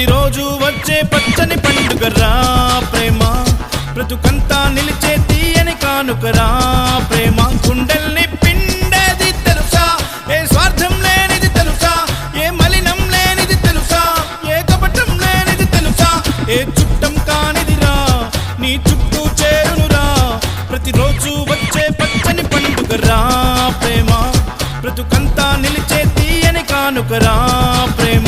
ప్రతిరోజు వచ్చే పచ్చని పండుగరా ప్రేమ, బ్రతుకంతా నిలిచే తీయని కానుకరా ప్రేమ. గుండెల్ని పిండేది తెలుసా, ఏ స్వార్థం లేనిది తెలుసా, ఏ మలినం లేనిది తెలుసా, ఏ కపటం లేనిది తెలుసా, ఏ చుట్టం కానిదిరా నీ చుట్టూ చేరునురా. ప్రతిరోజు వచ్చే పచ్చని పండుగరా ప్రేమ, బ్రతుకంతా నిలిచే తీయని కానుకరా ప్రేమ.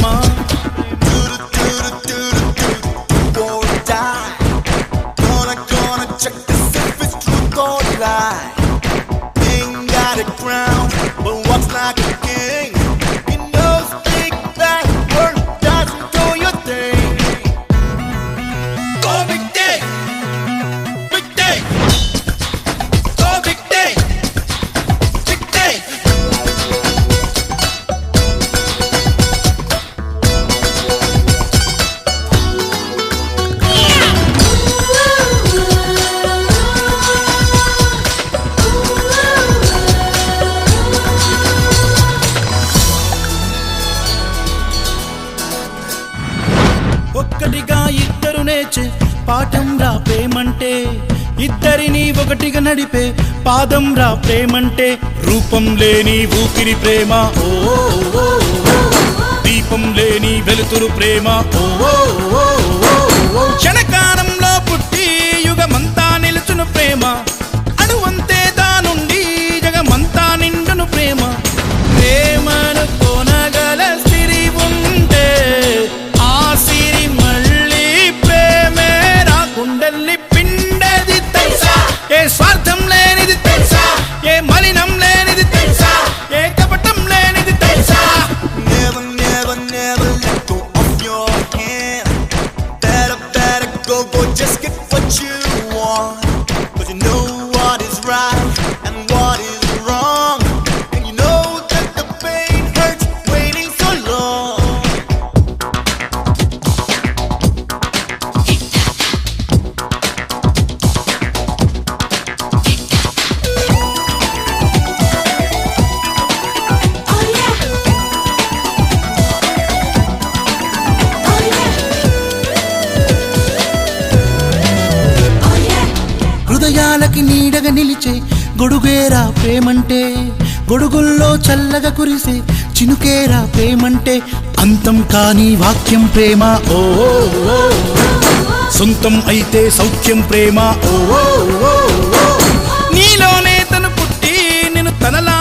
ఒక్కటిగా ఇద్దరు నేర్చే పాఠం రా ప్రేమంటే, ఇద్దరిని ఒకటిగా నడిపే పాదం రా ప్రేమంటే. రూపం లేని ఊపిరి ప్రేమ ఓ, దీపం లేని వెలుతురు ప్రేమ ఓ. క్షణకాలంలో పుట్టి యుగమంతా నిలుచును ప్రేమ, అణువంతే దానుండి జగమంతా నిండును ప్రేమ. ప్రేమను కొనగల సిరి ఉంటే ఆ సిరి మళ్ళీ ప్రేమే రా. గుండెల్ని పిండేది తెలుసా, ఏ స్వార్థం లేనిది తెలుసా, ఏ మలినం లేనిది తెలుసా, ఏ కపటం లేనిది తెలుసా. Never, never, never let go of your hand. Better, better go, go, just get what you want. 'Cause you know what is right and what is wrong, and you know that the pain hurts waiting so long. హృదయాలకి నీడగా నిలిచే గొడుగేరా ప్రేమంటే, గొడుగుల్లో చల్లగా కురిసే చినుకేరా ప్రేమంటే. అంతం కాని వాక్యం ప్రేమ ఓ, సొంతం అయితే సౌఖ్యం ప్రేమ ఓ. నీలోనే తను పుట్టి నిన్ను తనలా